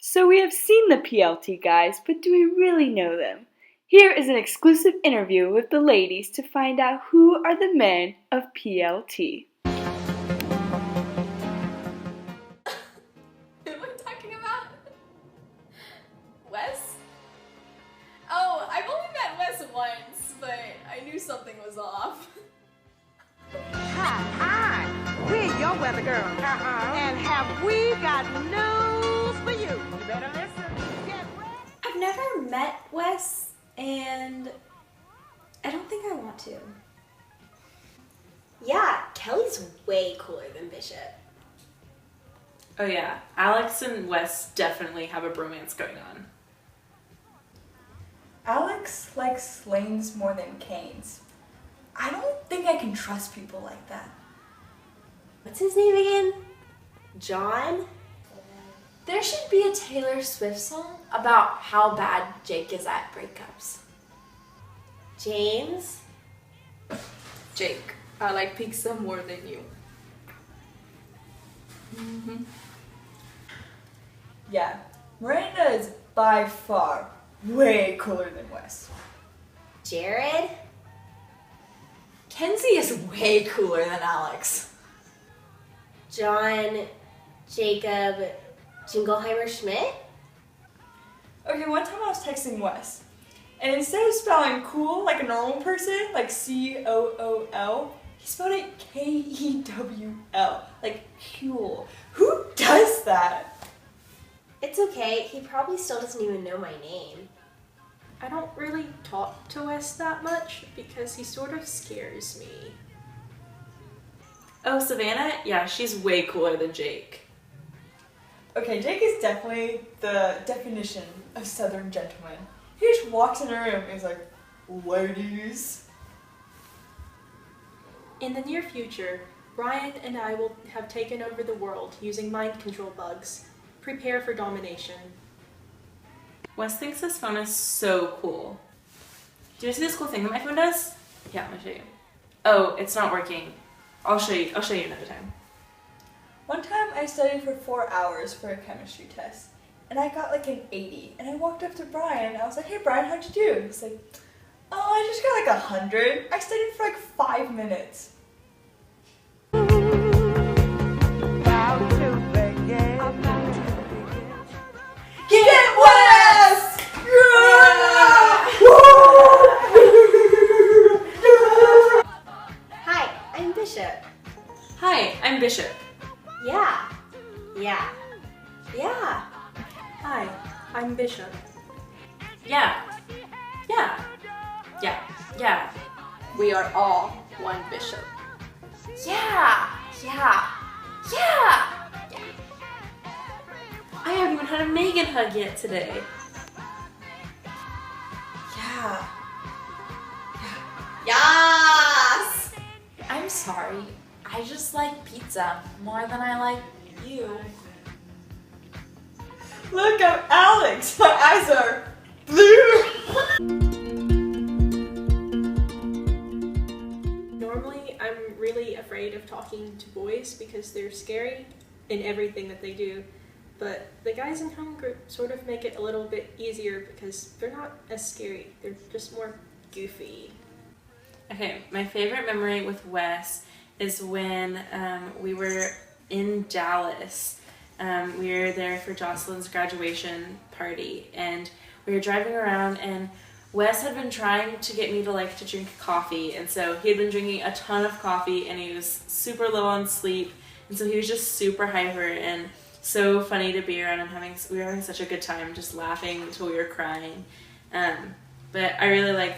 So we have seen the PLT guys, but do we really know them? Here is an exclusive interview with the ladies to find out who are the men of PLT. Who am I talking about? Wes? Oh, I've only met Wes once, but I knew something was off. Hi, we're your weather girl. And have we got news for you? You better listen. Get ready. I've never met Wes, and I don't think I want to. Yeah, Kelly's way cooler than Bishop. Oh yeah, Alex and Wes definitely have a bromance going on. Alex likes lanes more than canes. I don't think I can trust people like that. What's his name again? John? There should be a Taylor Swift song about how bad Jake is at breakups. James? Jake, I like pizza more than you. Yeah, Miranda is by far way cooler than Wes. Jared? Kenzie is way cooler than Alex. John? Jacob? Jingleheimer Schmidt? Okay, one time I was texting Wes, and instead of spelling cool like a normal person, like C-O-O-L, he spelled it K-E-W-L, like cool. Who does that? It's okay, he probably still doesn't even know my name. I don't really talk to Wes that much because he sort of scares me. Oh, Savannah? Yeah, she's way cooler than Jake. Okay, Jake is definitely the definition of Southern gentleman. He just walks in a room and is like, ladies. In the near future, Brian and I will have taken over the world using mind control bugs. Prepare for domination. Wes thinks this phone is so cool. Do you see this cool thing that my phone does? Yeah, I'm gonna show you. Oh, it's not working. I'll show you another time. One time I studied for 4 hours for a chemistry test, and I got like an 80. And I walked up to Brian, and I was like, hey Brian, how'd you do? He's like, oh, I just got like 100. I studied for like 5 minutes. About to begin. Get Wes! Hi, I'm Bishop. Hi, I'm Bishop. Yeah. Yeah. Hi, I'm Bishop. Yeah. We are all one Bishop. Yeah. I haven't even had a Megan hug yet today. Yeah. Yes! I'm sorry. I just like pizza more than I like you. Look, I'm Alex. My eyes are blue. Normally, I'm really afraid of talking to boys because they're scary in everything that they do. But the guys in home group sort of make it a little bit easier because they're not as scary. They're just more goofy. Okay, my favorite memory with Wes is when we were in Dallas. We were there for Jocelyn's graduation party, and we were driving around, and Wes had been trying to get me to like to drink coffee, and so he had been drinking a ton of coffee, and he was super low on sleep, and so he was just super hyper and so funny to be around, and we were having such a good time, just laughing until we were crying. But I really like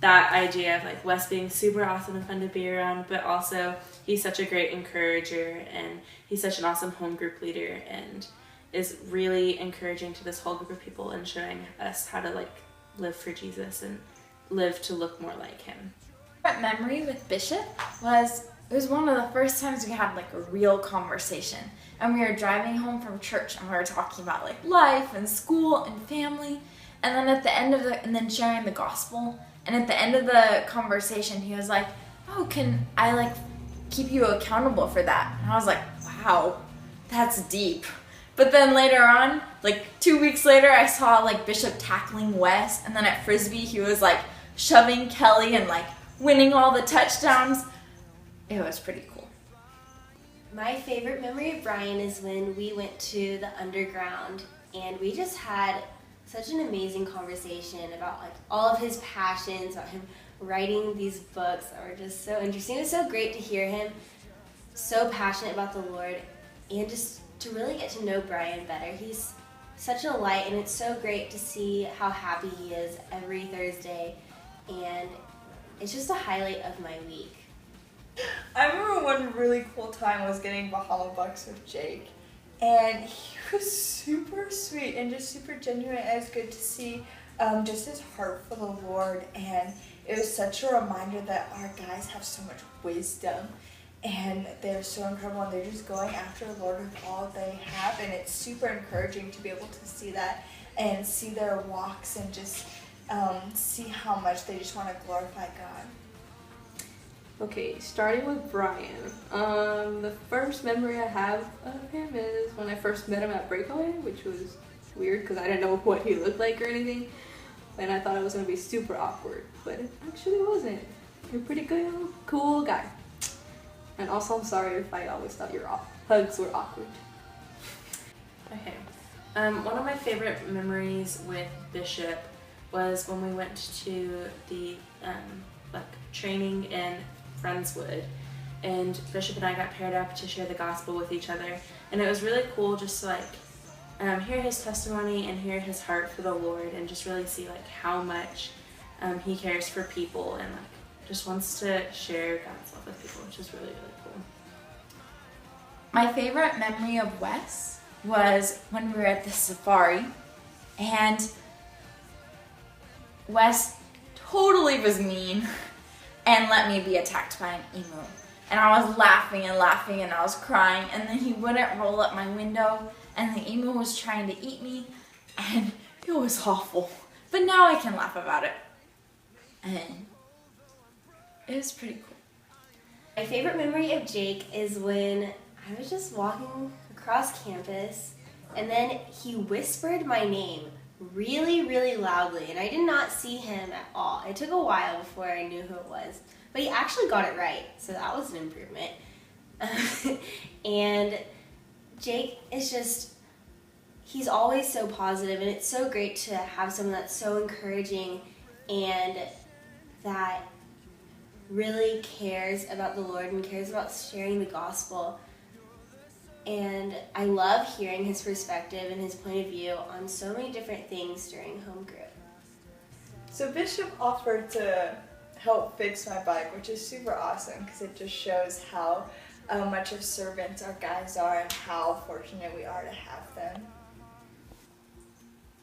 that idea of like Wes being super awesome and fun to be around, but also he's such a great encourager, and he's such an awesome home group leader, and is really encouraging to this whole group of people and showing us how to like live for Jesus and live to look more like him. My memory with Bishop was, it was one of the first times we had like a real conversation. And we were driving home from church, and we were talking about like life and school and family. And then at the end of and then sharing the gospel. And at the end of the conversation, he was like, oh, can I like keep you accountable for that? And I was like, wow, that's deep. But then later on, like 2 weeks later, I saw like Bishop tackling Wes, and then at Frisbee he was like shoving Kelly and like winning all the touchdowns. It was pretty cool. My favorite memory of Brian is when we went to the underground and we just had such an amazing conversation about like all of his passions, about him writing these books that were just so interesting. It was so great to hear him so passionate about the Lord and just to really get to know Brian better. He's such a light, and it's so great to see how happy he is every Thursday, and it's just a highlight of my week. I remember one really cool time was getting Bahama Bucks with Jake, and he was super sweet and just super genuine. It was good to see just his heart for the Lord, and it was such a reminder that our guys have so much wisdom, and they're so incredible, and they're just going after the Lord with all they have, and it's super encouraging to be able to see that and see their walks and just see how much they just want to glorify God. Okay, starting with Brian. The first memory I have of him is when I first met him at Breakaway, which was weird because I didn't know what he looked like or anything, and I thought it was going to be super awkward, but it actually wasn't. You're a pretty good, cool guy. And also, I'm sorry if I always thought your hugs were awkward. Okay. One of my favorite memories with Bishop was when we went to the training in Friendswood, and Bishop and I got paired up to share the gospel with each other, and it was really cool just to hear his testimony and hear his heart for the Lord, and just really see how much he cares for people and just wants to share God's love with people, which is really, really cool. My favorite memory of Wes was when we were at the safari, and Wes totally was mean and let me be attacked by an emu. And I was laughing and laughing and I was crying, and then he wouldn't roll up my window, and the emu was trying to eat me, and it was awful. But now I can laugh about it. And it was pretty cool. My favorite memory of Jake is when I was just walking across campus, and then he whispered my name really, really loudly, and I did not see him at all. It took a while before I knew who it was, but he actually got it right, so that was an improvement. And Jake is just, he's always so positive, and it's so great to have someone that's so encouraging and that really cares about the Lord and cares about sharing the gospel. And I love hearing his perspective and his point of view on so many different things during home group. So Bishop offered to help fix my bike, which is super awesome because it just shows how much of servants our guys are and how fortunate we are to have them.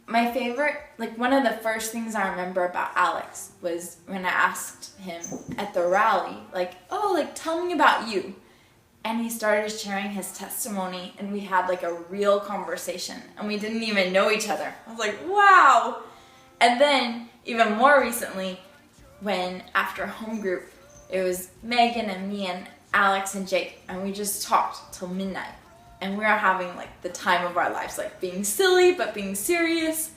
My favorite, one of the first things I remember about Alex was when I asked him at the rally, tell me about you. And he started sharing his testimony, and we had a real conversation, and we didn't even know each other. I was like, wow. And then even more recently, when after home group, it was Megan and me and Alex and Jake, and we just talked till midnight. And we were having the time of our lives, being silly but being serious.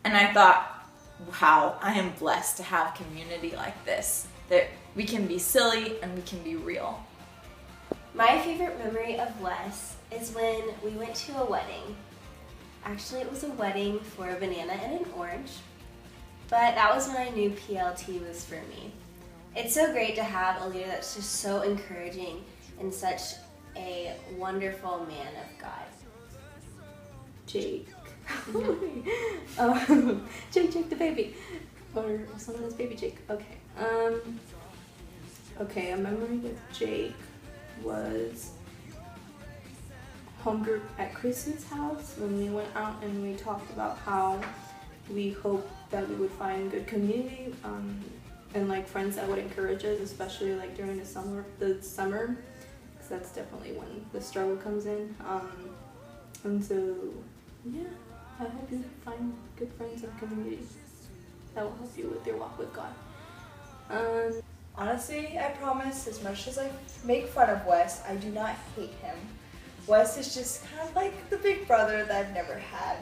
And I thought, wow, I am blessed to have community like this, that we can be silly and we can be real. My favorite memory of Wes is when we went to a wedding. Actually, it was a wedding for a banana and an orange, but that was when I knew PLT was for me. It's so great to have a leader that's just so encouraging and such a wonderful man of God. Jake. Jake the baby. Or someone is baby Jake. Okay. Okay, a memory with Jake was home group at Chrissy's house when we went out and we talked about how we hope that we would find good community and friends that would encourage us, especially during the summer, because that's definitely when the struggle comes in. And so yeah, I hope you find good friends and community that will help you with your walk with God. Honestly, I promise, as much as I make fun of Wes, I do not hate him. Wes is just kind of like the big brother that I've never had.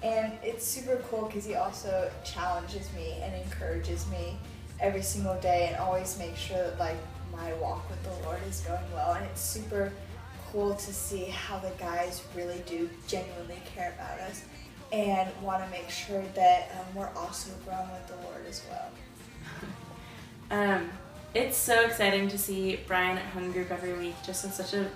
And it's super cool because he also challenges me and encourages me every single day and always makes sure that like my walk with the Lord is going well. And it's super cool to see how the guys really do genuinely care about us and want to make sure that we're also growing with the Lord as well. It's so exciting to see Brian at home group every week, just with such a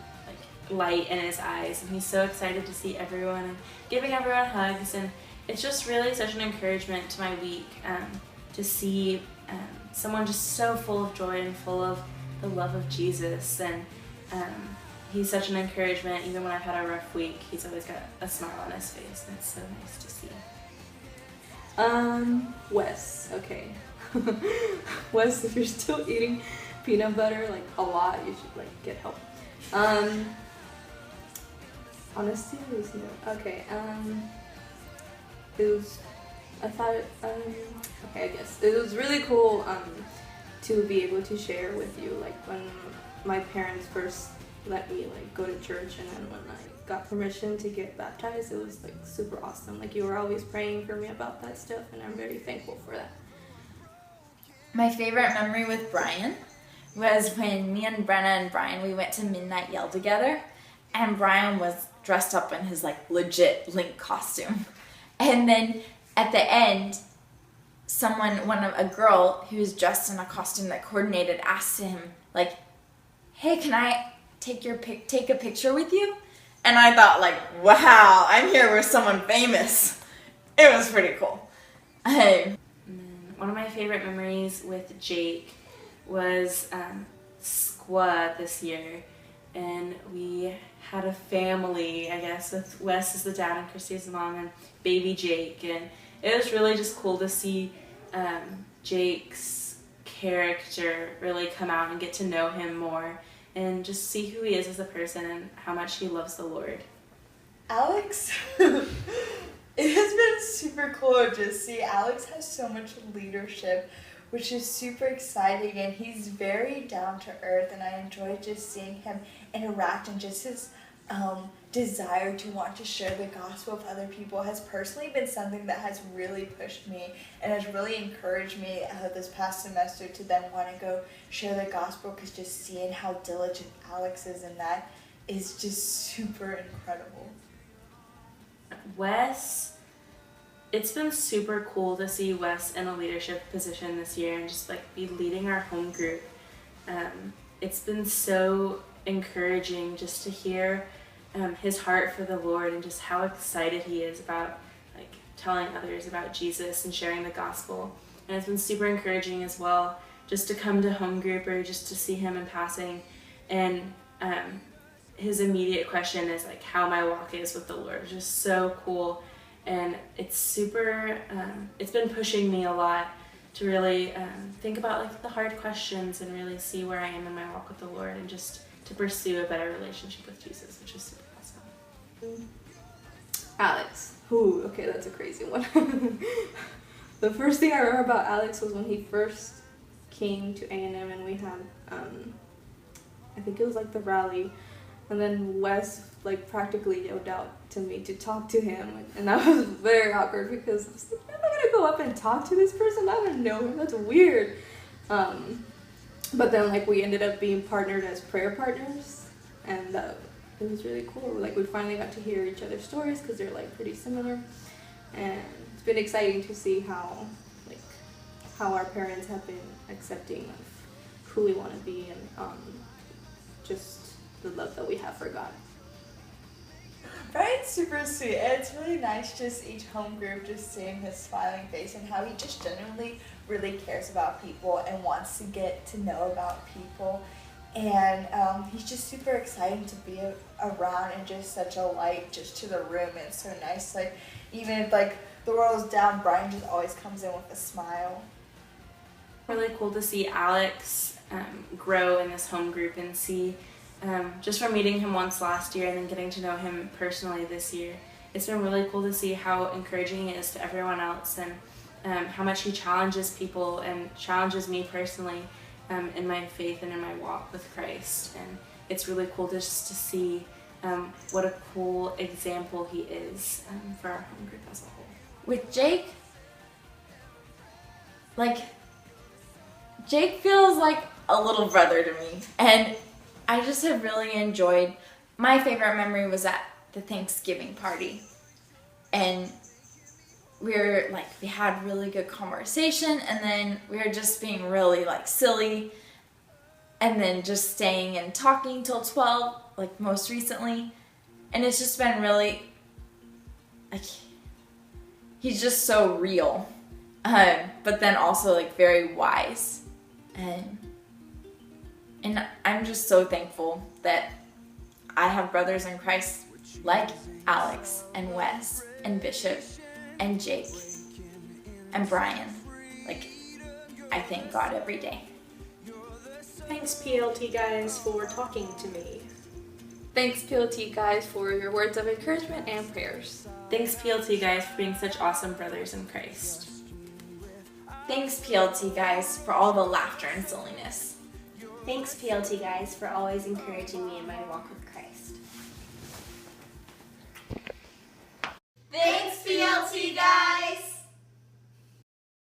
light in his eyes, and he's so excited to see everyone and giving everyone hugs, and it's just really such an encouragement to my week to see someone just so full of joy and full of the love of Jesus, and he's such an encouragement. Even when I've had a rough week, he's always got a smile on his face, and it's so nice to see. Wes, okay. Wes, if you're still eating peanut butter like a lot, you should like get help. Honesty is new. Okay, it was, I thought, okay, I guess. It was really cool, to be able to share with you, like, when my parents first let me, like, go to church, and then when I got permission to get baptized, it was, like, super awesome. Like, you were always praying for me about that stuff, and I'm very thankful for that. My favorite memory with Brian was when me and Brenna and Brian, we went to Midnight Yell together, and Brian was dressed up in his like legit Link costume. And then at the end, a girl who was dressed in a costume that coordinated asked him like, "Hey, can I take a picture with you?" And I thought like, wow, I'm here with someone famous. It was pretty cool. One of my favorite memories with Jake was Squad this year, and we had a family, I guess, with Wes as the dad and Christy as the mom and baby Jake, and it was really just cool to see Jake's character really come out and get to know him more and just see who he is as a person and how much he loves the Lord. Alex, it has been super cool to just see. Alex has so much leadership, which is super exciting, and he's very down to earth, and I enjoy just seeing him interact, and just his desire to want to share the gospel with other people has personally been something that has really pushed me and has really encouraged me this past semester to then want to go share the gospel, because just seeing how diligent Alex is in that is just super incredible. Wes, it's been super cool to see Wes in a leadership position this year and just like be leading our home group. It's been so encouraging just to hear his heart for the Lord and just how excited he is about like telling others about Jesus and sharing the gospel. And it's been super encouraging as well just to come to home group or just to see him in passing, and his immediate question is like how my walk is with the Lord. Just so cool, and it's super it's been pushing me a lot to really think about like the hard questions and really see where I am in my walk with the Lord and just to pursue a better relationship with Jesus, which is super awesome. Alex. Ooh, okay, that's a crazy one. The first thing I remember about Alex was when he first came to A&M, and we had, I think it was like the rally, and then Wes like practically yelled out to me to talk to him, and that was very awkward because I was like, I'm not gonna go up and talk to this person, I don't know him, that's weird. But then like we ended up being partnered as prayer partners, and it was really cool. Like we finally got to hear each other's stories because they're like pretty similar, and it's been exciting to see how our parents have been accepting of who we want to be, and just the love that we have for God. Brian's super sweet, and it's really nice just each home group just seeing his smiling face and how he just genuinely really cares about people and wants to get to know about people. And he's just super exciting to be around and just such a light just to the room. And it's so nice, like even if like the world is down, Brian just always comes in with a smile. Really cool to see Alex grow in this home group and see just from meeting him once last year and then getting to know him personally this year. It's been really cool to see how encouraging he is to everyone else, and how much he challenges people and challenges me personally in my faith and in my walk with Christ. And it's really cool just to see what a cool example he is for our home group as a whole. With Jake, Jake feels like a little brother to me, and I just have really enjoyed. My favorite memory was at the Thanksgiving party, and we had really good conversation, and then we were just being really silly, and then just staying and talking till 12, most recently, and it's just been really he's just so real, but then also very wise, and I'm just so thankful that I have brothers in Christ like Alex and Wes and Bishop and Jake and Brian. I thank God every day. Thanks, PLT guys, for talking to me. Thanks, PLT guys, for your words of encouragement and prayers. Thanks, PLT guys, for being such awesome brothers in Christ. Thanks, PLT guys, for all the laughter and silliness. Thanks, PLT guys, for always encouraging me in my walk with Christ. Thanks, PLT guys!